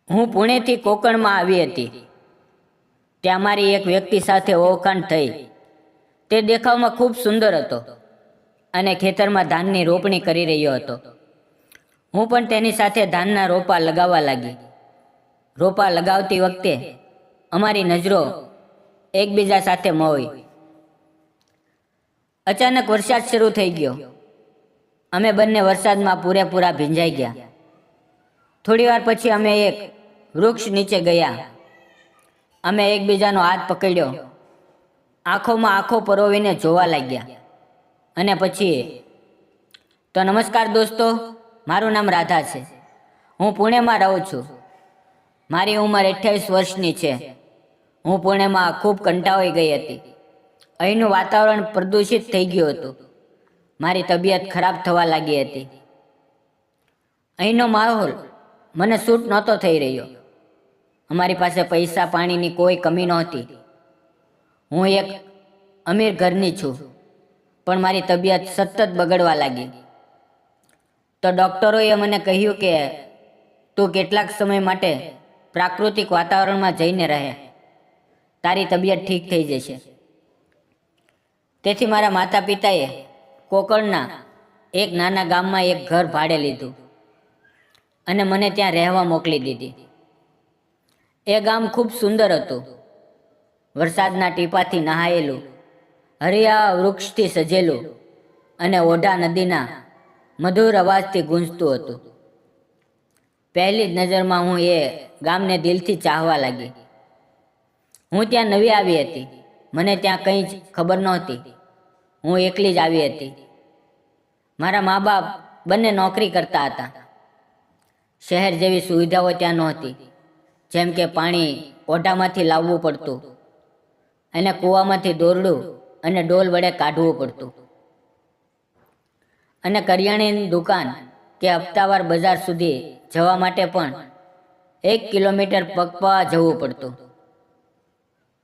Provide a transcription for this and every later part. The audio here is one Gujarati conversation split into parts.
હું પુણેથી કોકણમાં આવી હતી. ત્યાં મારી એક વ્યક્તિ સાથે ઓળખાણ થઈ. તે દેખાવમાં ખૂબ સુંદર હતો અને ખેતરમાં ધાનની રોપણી કરી રહ્યો હતો. હું પણ તેની સાથે ધાનના રોપા લગાવવા લાગી. રોપા લગાવતી વખતે અમારી નજરો એકબીજા સાથે મોઈ. અચાનક વરસાદ શરૂ થઈ ગયો. અમે બંને વરસાદમાં પૂરેપૂરા ભીંજાઈ ગયા. થોડી વાર પછી અમે એક વૃક્ષ નીચે ગયા. અમે એકબીજાનો હાથ પકડ્યો, આંખોમાં આંખો પરોવીને જોવા લાગ્યા. અને પછી, તો નમસ્કાર દોસ્તો, મારું નામ રાધા છે. હું પુણેમાં રહું છું. મારી ઉંમર 28 વર્ષની છે. હું પુણેમાં ખૂબ કંટાળી ગઈ હતી. અહીંનું વાતાવરણ પ્રદૂષિત થઈ ગયું હતું. મારી તબિયત ખરાબ થવા લાગી હતી. અહીંનો માહોલ મને સૂટ નહોતો થઈ રહ્યો. અમારી પાસે પૈસા પાણીની કોઈ કમી નહોતી. હું એક અમીર ઘરની છું, પણ મારી તબિયત સતત બગડવા લાગી. તો ડૉક્ટરોએ મને કહ્યું કે તું કેટલાક સમય માટે પ્રાકૃતિક વાતાવરણમાં જઈને રહે, તારી તબિયત ઠીક થઈ જશે. તેથી મારા માતા પિતાએ કોકણના એક નાના ગામમાં એક ઘર ભાડે લીધું અને મને ત્યાં રહેવા મોકલી દીધી. એ ગામ ખૂબ સુંદર હતું. વરસાદના ટીપાથી નહાયેલું, હરિયા વૃક્ષથી સજેલું અને ઓઢા નદીના મધુર અવાજથી ગૂંજતું હતું. પહેલી જ નજરમાં હું એ ગામને દિલથી ચાહવા લાગી. હું ત્યાં નવી આવી હતી. મને ત્યાં કંઈ જ ખબર નહોતી. હું એકલી જ આવી હતી. મારા મા બાપ બંને નોકરી કરતા હતા. શહેર જેવી સુવિધાઓ ત્યાં નહોતી, જેમ કે પાણી ઓઢામાંથી લાવવું પડતું અને કૂવામાંથી દોરડું અને ડોલ વડે કાઢવું પડતું, અને કરિયાણાની દુકાન કે હપ્તાવાર બજાર સુધી જવા માટે પણ 1 કિલોમીટર પગપાળા જવું પડતું.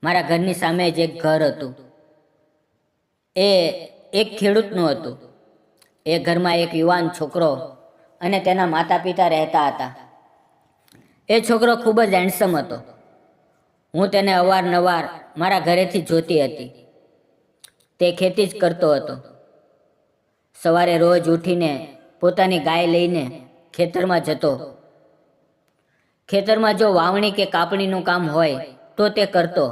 મારા ઘરની સામે જ એક ઘર હતું. એ એક ખેડૂતનું હતું. એ ઘરમાં એક યુવાન છોકરો અને તેના માતા પિતા રહેતા હતા. એ છોકરો ખૂબ જ હેન્ડસમ હતો. હું તેને અવારનવાર મારા ઘરેથી જોતી હતી. તે ખેતી જ કરતો હતો. સવારે રોજ ઉઠીને પોતાની ગાય લઈને ખેતરમાં જતો. ખેતરમાં જો વાવણી કે કાપણીનું કામ હોય તો તે કરતો,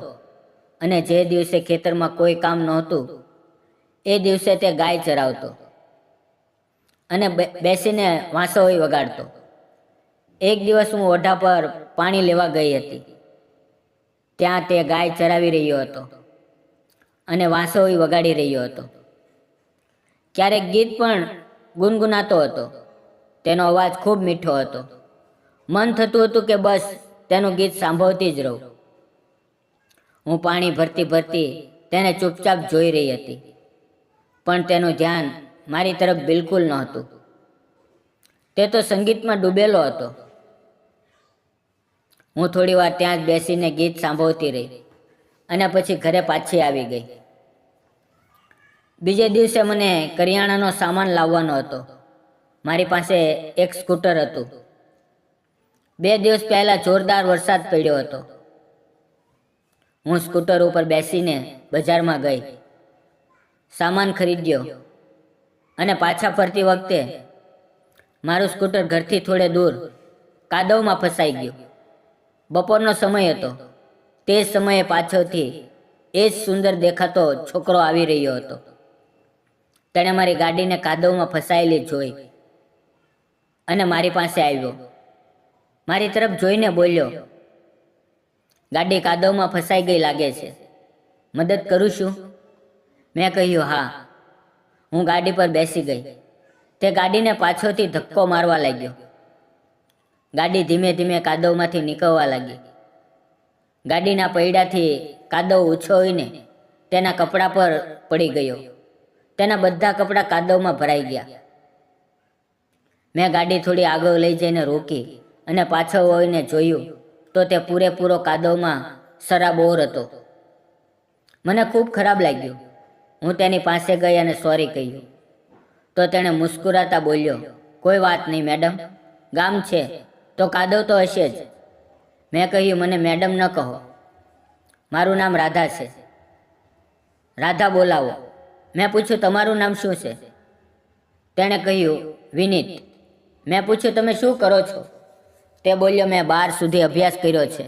અને જે દિવસે ખેતરમાં કોઈ કામ નહોતું એ દિવસે તે ગાય ચરાવતો અને બેસીને વાંસળી વગાડતો. એક દિવસ હું ઓઢા પર પાણી લેવા ગઈ હતી. ત્યાં તે ગાય ચરાવી રહ્યો હતો અને વાંસળી વગાડી રહ્યો હતો. ક્યારેક ગીત પણ ગુનગુનાતો હતો. તેનો અવાજ ખૂબ મીઠો હતો. મન થતું હતું કે બસ તેનું ગીત સાંભળતી જ રહું. હું પાણી ભરતી ભરતી તેને ચૂપચાપ જોઈ રહી હતી, પણ તેનું ધ્યાન મારી તરફ બિલકુલ નહોતું. તે તો સંગીતમાં ડૂબેલો હતો. હું થોડી વાર ત્યાં જ બેસીને ગીત સાંભળતી રહી અને પછી ઘરે પાછી આવી ગઈ. બીજે દિવસે મને કરિયાણાનો સામાન લાવવાનો હતો. મારી પાસે એક સ્કૂટર હતું. 2 દિવસ પહેલાં જોરદાર વરસાદ પડ્યો હતો. હું સ્કૂટર ઉપર બેસીને બજારમાં ગઈ, સામાન ખરીદ્યો અને પાછા ફરતી વખતે મારું સ્કૂટર ઘરથી થોડે દૂર કાદવમાં ફસાઈ ગયું. બપોરનો સમય હતો. તે સમયે પાછળથી એ જ સુંદર દેખાતો છોકરો આવી રહ્યો હતો. તેણે મારી ગાડીને કાદવમાં ફસાયેલી જોઈ અને મારી પાસે આવ્યો. મારી તરફ જોઈને બોલ્યો, ગાડી કાદવમાં ફસાઈ ગઈ લાગે છે, મદદ કરું છું? મેં કહ્યું હા. હું ગાડી પર બેસી ગઈ. તે ગાડીને પાછળથી ધક્કો મારવા લાગ્યો. ગાડી ધીમે ધીમે કાદવમાંથી નીકળવા લાગી. ગાડીના પૈડાથી કાદવ ઉછળીને તેના કપડા પર પડી ગયો. તેના બધા કપડાં કાદવમાં ભરાઈ ગયા. મેં ગાડી થોડી આગળ લઈ જઈને રોકી અને પાછળ વળીને જોયું તો તે પૂરેપૂરો કાદવમાં સરાબોર હતો. મને ખૂબ ખરાબ લાગ્યું. હું તેની પાસે ગઈ અને સોરી કહ્યું. તો તેણે મુસ્કુરાતા બોલ્યો, કોઈ વાત નહીં મેડમ, ગામ છે તો કાદવ તો હશે જ, મેં કહ્યું, મને મેડમ ન કહો, મારું નામ રાધા છે. રાધા બોલાવો. મેં પૂછ્યું, તમારું નામ શું છે? તેણે કહ્યું, વિનીત. મેં પૂછ્યું, તમે શું કરો છો? તે બોલ્યો, મેં 12 સુધી અભ્યાસ કર્યો છે.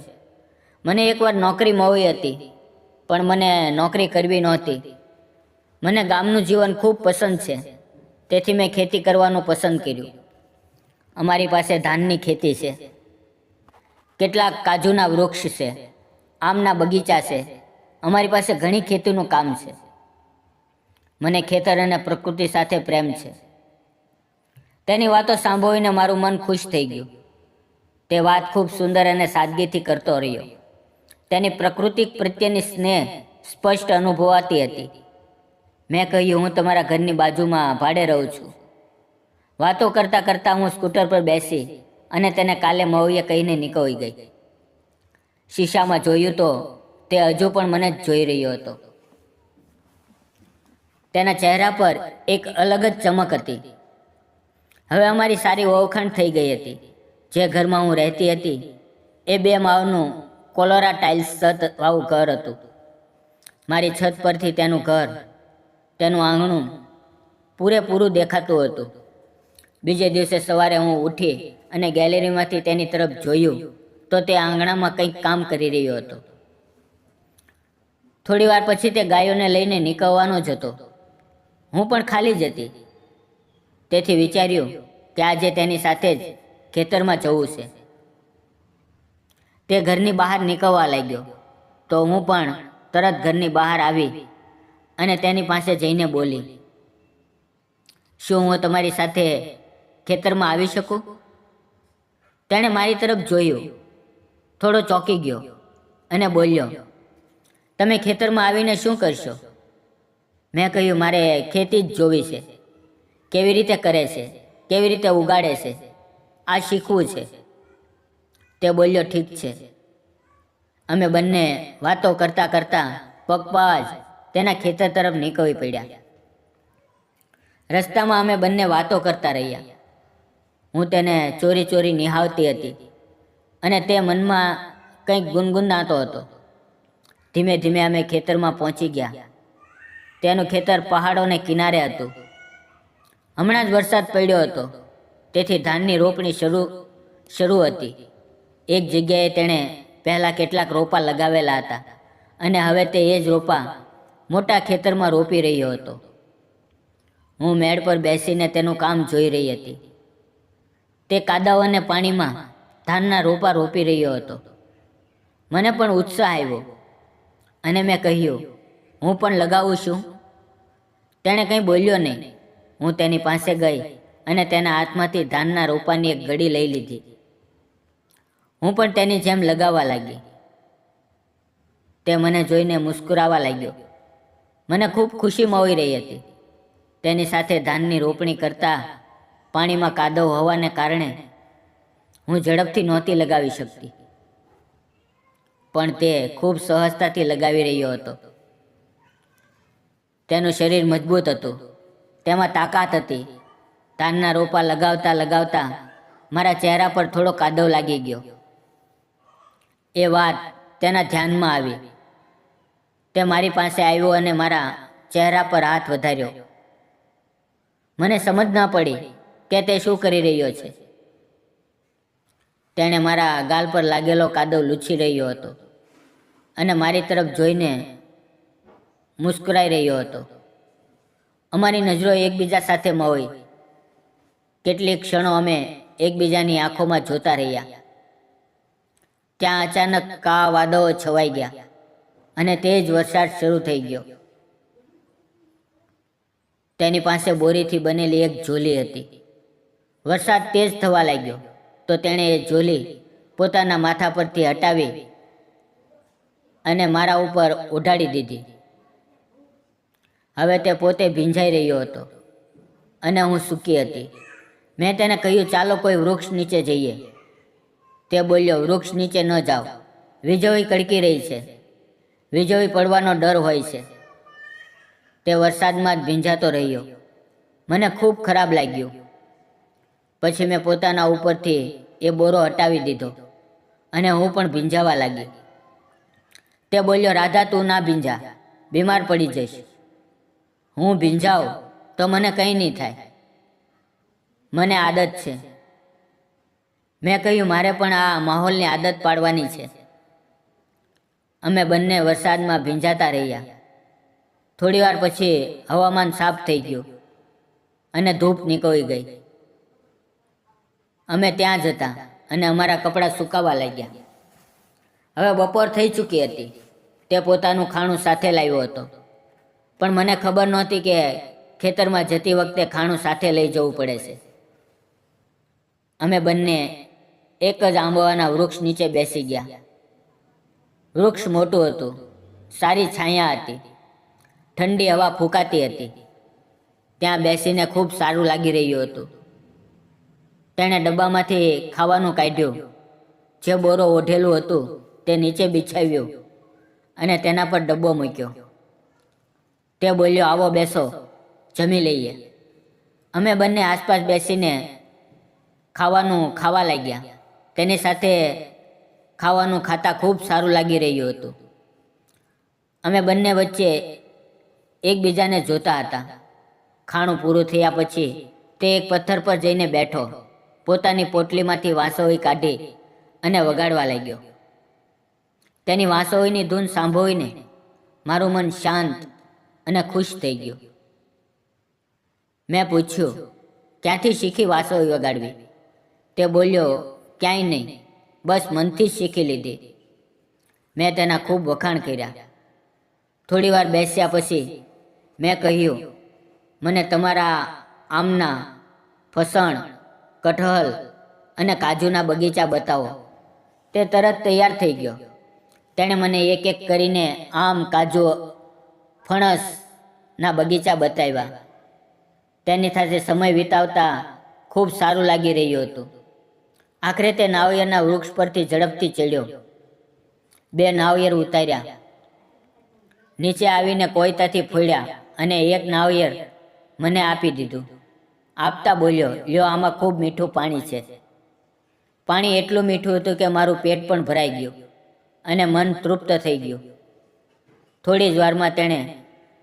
મને એકવાર નોકરી મળી હતી, પણ મને નોકરી કરવી નહોતી. મને ગામનું જીવન ખૂબ પસંદ છે, તેથી મેં ખેતી કરવાનું પસંદ કર્યું. અમારી પાસે ધાનની ખેતી છે, કેટલાક કાજુના વૃક્ષ છે, આમના બગીચા છે. અમારી પાસે ઘણી ખેતીનું કામ છે. મને ખેતર અને પ્રકૃતિ સાથે પ્રેમ છે. તેની વાતો સાંભળીને મારું મન ખુશ થઈ ગયું. તે વાત ખૂબ સુંદર અને સાદગીથી કરતો રહ્યો. તેની પ્રકૃતિ પ્રત્યેની સ્નેહ સ્પષ્ટ અનુભવાતી હતી. મેં કહ્યું, હું તમારા ઘરની બાજુમાં ભાડે રહું છું. વાતો કરતાં કરતાં હું સ્કૂટર પર બેસી અને તેને કાલે મળીએ કહીને નીકળી ગઈ. શીશામાં જોયું તો તે હજુ પણ મને જ જોઈ રહ્યો હતો. તેના ચહેરા પર એક અલગ જ ચમક હતી. હવે અમારી સારી ઓળખાણ થઈ ગઈ હતી. જે ઘરમાં હું રહેતી હતી એ 2 માળનું કોલોરા ટાઇલ્સ છત વાળું ઘર હતું. મારી છત પરથી તેનું ઘર, તેનું આંગણું પૂરેપૂરું દેખાતું હતું. બીજે દિવસે સવારે હું ઉઠી અને ગેલેરીમાંથી તેની તરફ જોયું તો તે આંગણામાં કંઈક કામ કરી રહ્યો હતો. થોડી વાર પછી તે ગાયોને લઈને નીકળવાનો જ હતો. હું પણ ખાલી જ હતી, તેથી વિચાર્યું કે આજે તેની સાથે જ ખેતરમાં જવું છે. તે ઘરની બહાર નીકળવા લાગ્યો તો હું પણ તરત ઘરની બહાર આવી અને તેની પાસે જઈને બોલી, શું હું તમારી સાથે ખેતરમાં આવી શકું? તેણે મારી તરફ જોયું, થોડો ચોંકી ગયો અને બોલ્યો, તમે ખેતરમાં આવીને શું કરશો? મેં કહ્યું, મારે ખેતી જ જોવી છે. કેવી રીતે કરે છે, કેવી રીતે ઉગાડે છે, આ શીખવું છે. તે બોલ્યો, ઠીક છે. અમે બંને વાતો કરતાં કરતાં પગપાળા જ તેના ખેતર તરફ નીકળી પડ્યા. રસ્તામાં અમે બંને વાતો કરતા રહ્યા. હું તેને ચોરી ચોરી નિહાળતી હતી અને તે મનમાં કંઈક ગુનગુનાતો હતો. ધીમે ધીમે અમે ખેતરમાં પહોંચી ગયા. તેનું ખેતર પહાડોને કિનારે હતું. હમણાં જ વરસાદ પડ્યો હતો, તેથી ધાનની રોપણી શરૂ હતી. એક જગ્યાએ તેણે પહેલાં કેટલાક રોપા લગાવેલા હતા અને હવે તે એ જ રોપા મોટા ખેતરમાં રોપી રહ્યો હતો. હું મેળ પર બેસીને તેનું કામ જોઈ રહી હતી. તે કાદવ અને પાણીમાં ધાનના રોપા રોપી રહ્યો હતો. મને પણ ઉત્સાહ આવ્યો અને મેં કહ્યું, હું પણ લગાવું છું? તેણે કંઈ બોલ્યો નહીં. હું તેની પાસે ગઈ અને તેના હાથમાંથી ધાનના રોપાની એક ગડી લઈ લીધી. હું પણ તેની જેમ લગાવવા લાગી. તે મને જોઈને મુસ્કુરાવા લાગ્યો. મને ખૂબ ખુશી મળી રહી હતી. તેની સાથે ધાનની રોપણી કરતાં પાણીમાં કાદવ હોવાને કારણે હું ઝડપથી નહોતી લગાવી શકતી, પણ તે ખૂબ સહજતાથી લગાવી રહ્યો હતો. તેનું શરીર મજબૂત હતું, તેમાં તાકાત હતી. ધાનના રોપા લગાવતા લગાવતા મારા ચહેરા પર થોડો કાદવ લાગી ગયો. એ વાત તેના ધ્યાનમાં આવી. તે મારી પાસે આવ્યો અને મારા ચહેરા પર હાથ વધાર્યો. મને સમજ ના પડી કે તે શું કરી રહ્યો છે. તેણે મારા ગાલ પર લાગેલો કાદવ લૂછી રહ્યો હતો અને મારી તરફ જોઈને મુસ્કુરાઈ રહ્યો હતો. અમારી નજરો એકબીજા સાથે મળી. કેટલીક ક્ષણો અમે એકબીજાની આંખોમાં જોતા રહ્યા. ત્યાં અચાનક કાળા વાદળો છવાઈ ગયા અને તે જ વરસાદ શરૂ થઈ ગયો. તેની પાસે બોરીથી બનેલી એક ઝોલી હતી. વરસાદ તેજ થવા લાગ્યો તો તેણે એ ઝોલી પોતાના માથા પરથી હટાવી અને મારા ઉપર ઉડાડી દીધી. હવે તે પોતે ભીંજાઈ રહ્યો હતો અને હું સૂકી હતી. મેં તેને કહ્યું, ચાલો કોઈ વૃક્ષ નીચે જઈએ. તે બોલ્યો, વૃક્ષ નીચે ન જાઓ, વીજળી કડકી રહી છે, વીજળી પડવાનો ડર હોય છે. તે વરસાદમાં જ ભીંજાતો રહ્યો. મને ખૂબ ખરાબ લાગ્યું. પછી મેં પોતાના ઉપરથી એ બોરો હટાવી દીધો અને હું પણ ભીંજાવા લાગી. તે બોલ્યો, રાધા તું ના ભીંજા, બીમાર પડી જઈશ. હું ભીંજાઉં તો મને કંઈ નહીં થાય, મને આદત છે. મેં કહ્યું, મારે પણ આ માહોલની આદત પાડવાની છે. અમે બંને વરસાદમાં ભીંજાતા રહ્યા. થોડી વાર પછી હવામાન સાફ થઈ ગયું અને ધૂપ નીકળી ગઈ. અમે ત્યાં જ હતા અને અમારા કપડાં સુકાવા લાગ્યા. હવે બપોર થઈ ચૂકી હતી. તે પોતાનું ખાણું સાથે લાવ્યો હતો, પણ મને ખબર નહોતી કે ખેતરમાં જતી વખતે ખાણું સાથે લઈ જવું પડે છે. અમે બંને એક જ આંબાના વૃક્ષ નીચે બેસી ગયા. વૃક્ષ મોટું હતું, સારી છાયા હતી, ઠંડી હવા ફૂંકાતી હતી. ત્યાં બેસીને ખૂબ સારું લાગી રહ્યું હતું. તેણે ડબ્બામાંથી ખાવાનું કાઢ્યું. જે બોરો ઓઢેલું હતું તે નીચે બિછાવ્યું અને તેના પર ડબ્બો મૂક્યો. તે બોલ્યો, આવો બેસો, જમી લઈએ. અમે બંને આસપાસ બેસીને ખાવાનું ખાવા લાગ્યા. તેની સાથે ખાવાનું ખાતા ખૂબ સારું લાગી રહ્યું હતું. અમે બંને વચ્ચે એકબીજાને જોતા હતા. ખાણું પૂરું થયા પછી તે એક પથ્થર પર જઈને બેઠો, પોતાની પોટલીમાંથી વાંસળી કાઢી અને વગાડવા લાગ્યો. તેની વાંસળીની ધૂન સાંભળીને મારું મન શાંત અને ખુશ થઈ ગયું. મેં પૂછ્યું, ક્યાંથી શીખી વાંસળી વગાડવી? તે બોલ્યો, ક્યાંય નહીં, બસ મનથી જ શીખી લીધી. મેં તેના ખૂબ વખાણ કર્યા. થોડી વાર બેસ્યા પછી મેં કહ્યું, મને તમારા આમના, ફસણ, કઠહલ અને કાજુના બગીચા બતાવો. તે તરત તૈયાર થઈ ગયો. તેણે મને એક એક કરીને આમ, કાજુ, ફણસના બગીચા બતાવ્યા. તેની સાથે સમય વિતાવતા ખૂબ સારું લાગી રહ્યું હતું. આખરે તે નાળિયેરના વૃક્ષ પરથી ઝડપથી ચડ્યો. 2 નાળિયેર ઉતાર્યા, નીચે આવીને કોયતાથી ફોડ્યા અને એક નાળિયેર મને આપી દીધું. આપતા બોલ્યો, લ્યો, આમાં ખૂબ મીઠું પાણી છે. પાણી એટલું મીઠું હતું કે મારું પેટ પણ ભરાઈ ગયું અને મન તૃપ્ત થઈ ગયું. થોડી જ વારમાં તેણે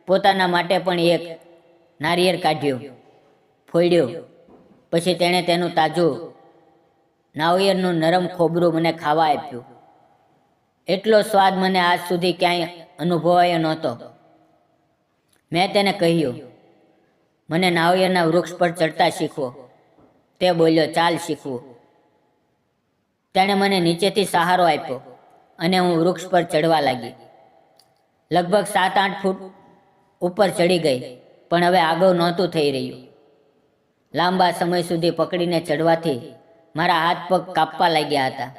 પોતાના માટે પણ એક નારિયેળ કાઢ્યું, ફોડ્યું. પછી તેણે તેનું તાજું નાળિયેરનું નરમ ખોબરું મને ખાવા આપ્યું. એટલો સ્વાદ મને આજ સુધી ક્યાંય અનુભવાયો નહોતો. મેં તેને કહ્યું, મને નાળિયેરના વૃક્ષ પર ચડતા શીખવો. તે બોલ્યો, ચાલ શીખવું. તેણે મને નીચેથી સહારો આપ્યો અને હું વૃક્ષ પર ચડવા લાગી. લગભગ 7-8 ફૂટ ઉપર ચડી ગઈ, પણ હવે આગળ નહોતું થઈ રહ્યું. લાંબા સમય સુધી પકડીને ચડવાથી મારા હાથ પગ કાપવા લાગ્યા હતા.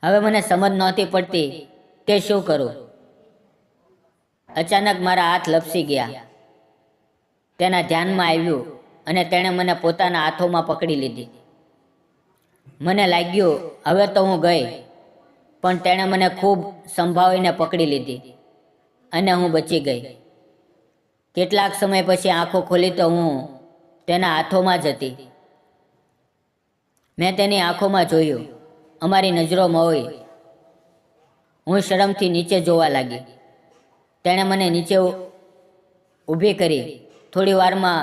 હવે મને સમજ નહોતી પડતી કે શું કરું. અચાનક મારા હાથ લપસી ગયા. તેના ધ્યાનમાં આવ્યું અને તેણે મને પોતાના હાથોમાં પકડી લીધી. મને લાગ્યું હવે તો હું ગઈ, પણ તેણે મને ખૂબ સંભાળીને પકડી લીધી અને હું બચી ગઈ. કેટલાક સમય પછી આંખો ખોલી તો હું તેના હાથોમાં જ હતી. મેં તેની આંખોમાં જોયું. અમારી નજરો મળી. હું શરમથી નીચે જોવા લાગી. તેણે મને નીચે ઊભી કરી. થોડી વારમાં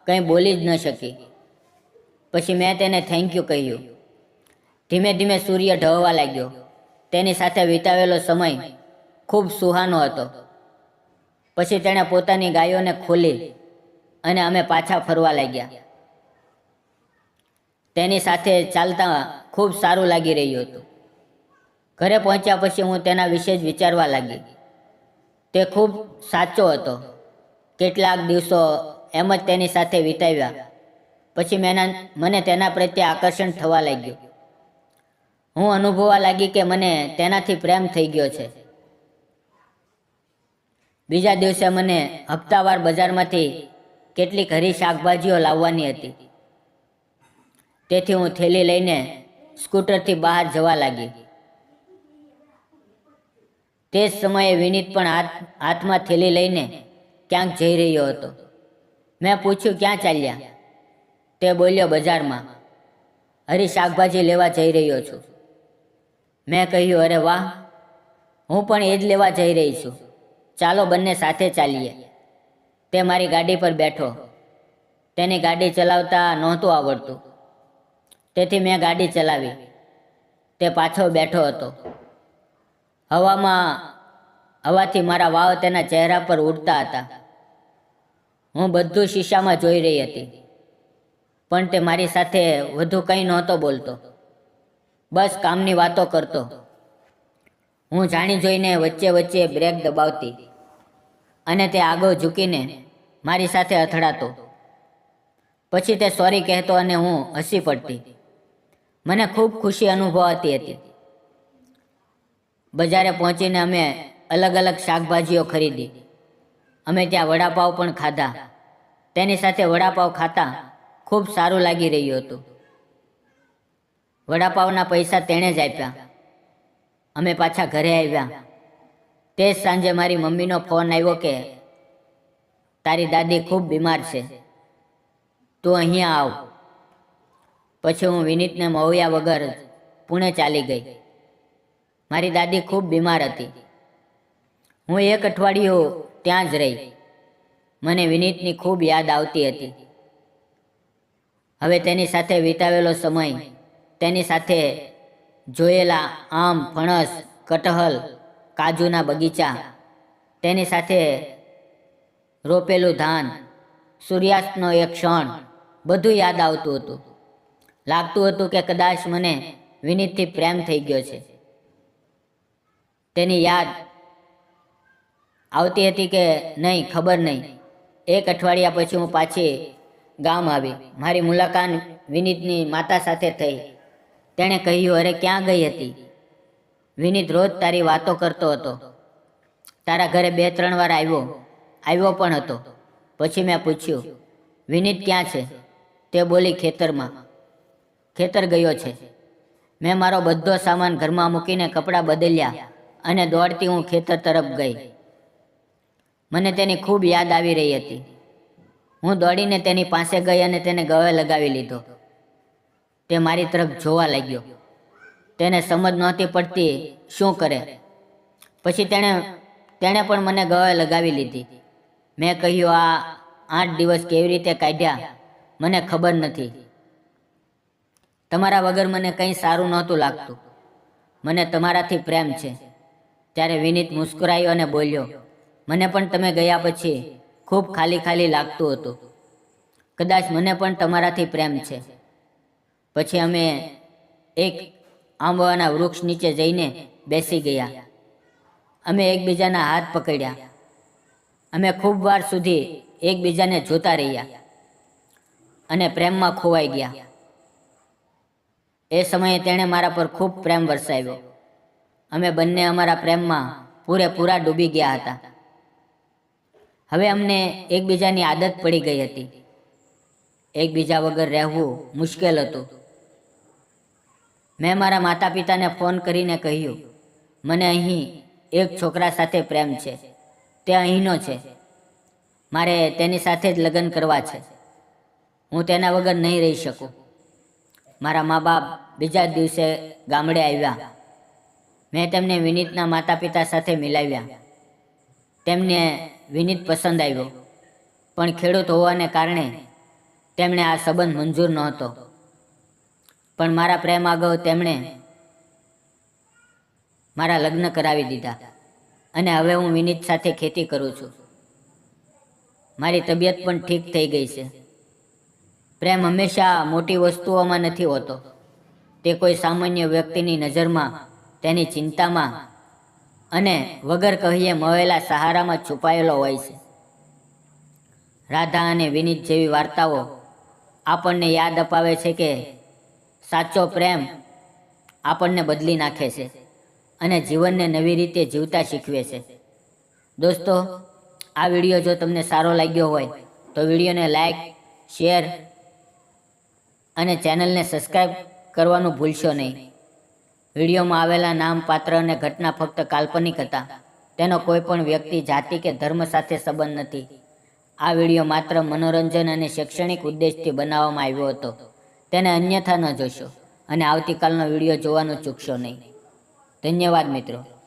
કંઈ બોલી જ ન શકી. પછી મેં તેને થેન્ક યુ કહ્યું. ધીમે ધીમે સૂર્ય ઢળવા લાગ્યો. તેની સાથે વિતાવેલો સમય ખૂબ સુહાનો હતો. પછી તેણે પોતાની ગાયોને ખોલી અને અમે પાછા ફરવા લાગ્યા. તેની સાથે ચાલતા ખૂબ સારું લાગી રહ્યું હતું. ઘરે પહોંચ્યા પછી હું તેના વિશે જ વિચારવા લાગી. તે ખૂબ સાચો હતો. કેટલાક દિવસો એમ જ તેની સાથે વિતાવ્યા. પછી મને તેના પ્રત્યે આકર્ષણ થવા લાગ્યું. હું અનુભવવા લાગી કે મને તેનાથી પ્રેમ થઈ ગયો છે. બીજા દિવસે મને હપ્તાવાર બજારમાંથી કેટલીક હરી શાકભાજીઓ લાવવાની હતી. તેથી હું થેલી લઈને સ્કૂટરથી બહાર જવા લાગી. તે જ સમયે વિનીત પણ હાથમાં થેલી લઈને ક્યાંક જઈ રહ્યો હતો. મેં પૂછ્યું, ક્યાં ચાલ્યા? તે બોલ્યો, બજારમાં હરી શાકભાજી લેવા જઈ રહ્યો છું. મેં કહ્યું, અરે વાહ, હું પણ એ જ લેવા જઈ રહી છું, ચાલો બંને સાથે ચાલીએ. તે મારી ગાડી પર બેઠો. તેની ગાડી ચલાવતા નહોતું આવડતું, તેથી મેં ગાડી ચલાવી. તે પાછળ બેઠો હતો. હવાથી મારા વાળ તેના ચહેરા પર ઉડતા હતા. હું બધું શીશામાં જોઈ રહી હતી, પણ તે મારી સાથે વધુ કંઈ નહોતો બોલતો, બસ કામની વાતો કરતો. હું જાણી જોઈને વચ્ચે વચ્ચે બ્રેક દબાવતી અને તે આગળ ઝૂકીને મારી સાથે અથડાતો. પછી તે સોરી કહેતો અને હું હસી પડતી. મને ખૂબ ખુશી અનુભવાતી હતી. બજારે પહોંચીને અમે અલગ અલગ શાકભાજીઓ ખરીદી. અમે ત્યાં વડાપાવ પણ ખાધા. તેની સાથે વડાપાવ ખાતા ખૂબ સારું લાગી રહ્યું હતું. વડાપાવના પૈસા તેણે જ આપ્યા. અમે પાછા ઘરે આવ્યા. તે જ સાંજે મારી મમ્મીનો ફોન આવ્યો કે તારી દાદી ખૂબ બીમાર છે, તું અહીંયા આવ. પછી હું વિનીતને મળ્યા વગર પુણે ચાલી ગઈ. મારી દાદી ખૂબ બીમાર હતી. હું એક અઠવાડિયું ત્યાં જ રહી. મને વિનીતની ખૂબ યાદ આવતી હતી. હવે તેની સાથે વિતાવેલો સમય, તેની સાથે જોયેલા આમ, ફણસ, કટહલ, કાજુના બગીચા, તેની સાથે રોપેલું ધાન, સૂર્યાસ્તનો એક ક્ષણ, બધું યાદ આવતું હતું. લાગતું હતું કે કદાચ મને વિનીતથી પ્રેમ થઈ ગયો છે. તેની યાદ આવતી હતી કે નહીં, ખબર નહીં. એક અઠવાડિયા પછી હું પાછી ગામ આવી. મારી મુલાકાત વિનીતની માતા સાથે થઈ. તેણે કહ્યું, અરે ક્યાં ગઈ હતી? વિનીત રોજ તારી વાતો કરતો હતો. તારા ઘરે 2-3 વાર આવ્યો પણ હતો. પછી મેં પૂછ્યું, વિનીત ક્યાં છે? તે બોલી, ખેતરમાં. ખેતર ગયો છે. મેં મારો બધો સામાન ઘરમાં મૂકીને કપડાં બદલ્યા અને દોડતી હું ખેતર તરફ ગઈ. મને તેની ખૂબ યાદ આવી રહી હતી. હું દોડીને તેની પાસે ગઈ અને તેને ગળે લગાવી લીધો. તે મારી તરફ જોવા લાગ્યો. તેને સમજ નહોતી પડતી શું કરે. પછી તેણે પણ મને ગળે લગાવી લીધી. મેં કહ્યું, આ 8 દિવસ કેવી રીતે કાઢ્યા મને ખબર નથી. તમારા વગર મને કંઈ સારું નહોતું લાગતું. મને તમારાથી પ્રેમ છે. ત્યારે વિનીત મુસ્કરાયો અને બોલ્યો, મને પણ તમે ગયા પછી ખૂબ ખાલી ખાલી લાગતું હતું. કદાચ મને પણ તમારાથી પ્રેમ છે. પછી અમે એક આંબાના વૃક્ષ નીચે જઈને બેસી ગયા. અમે એકબીજાના હાથ પકડ્યા. અમે ખૂબ વાર સુધી એકબીજાને જોતા રહ્યા અને પ્રેમમાં ખોવાઈ ગયા. એ સમયે તેણે મારા પર ખૂબ પ્રેમ વરસાવ્યો. અમે બંને અમારા પ્રેમમાં પૂરેપૂરા ડૂબી ગયા હતા. હવે અમને એકબીજાની આદત પડી ગઈ હતી. એકબીજા વગર રહેવું મુશ્કેલ હતું. મેં મારા માતા પિતાને ફોન કરીને કહ્યું, મને અહીં એક છોકરા સાથે પ્રેમ છે. તે અહીંનો છે. મારે તેની સાથે જ લગ્ન કરવા છે. હું તેના વગર નહીં રહી શકું. મારા મા બાપ બીજા જ દિવસે ગામડે આવ્યા. મેં તેમને વિનીતના માતા પિતા સાથે મિલાવ્યા. તેમને વિનીત પસંદ આવ્યો, પણ ખેડૂત હોવાને કારણે તેમણે આ સંબંધ મંજૂર નહોતો. પણ મારા પ્રેમ આગળ તેમણે મારા લગ્ન કરાવી દીધા અને હવે હું વિનીત સાથે ખેતી કરું છું. મારી તબિયત પણ ઠીક થઈ ગઈ છે. પ્રેમ હંમેશા મોટી વસ્તુઓમાં નથી હોતો. તે કોઈ સામાન્ય વ્યક્તિની નજરમાં, તેની ચિંતામાં અને વગર કહીએ મળેલા સહારામાં છુપાયેલો હોય છે. રાધા અને વિનીત જેવી વાર્તાઓ આપણને યાદ અપાવે છે કે સાચો પ્રેમ આપણને બદલી નાખે છે અને જીવનને નવી રીતે જીવતા શીખવે છે. દોસ્તો, આ વિડીયો જો તમને સારો લાગ્યો હોય તો વિડીયોને લાઈક, શેર અને ચેનલને સબસ્ક્રાઈબ કરવાનું ભૂલશો નહીં. વિડીયોમાં આવેલા નામ, પાત્ર અને ઘટના ફક્ત કાલ્પનિક હતા. તેનો કોઈ પણ વ્યક્તિ, જાતિ કે ધર્મ સાથે સંબંધ નથી. આ વિડીયો માત્ર મનોરંજન અને શૈક્ષણિક ઉદ્દેશથી બનાવવામાં આવ્યો હતો. તેને અન્યથા ન જોશો અને આવતીકાલનો વિડીયો જોવાનું ચૂકશો નહીં. ધન્યવાદ મિત્રો.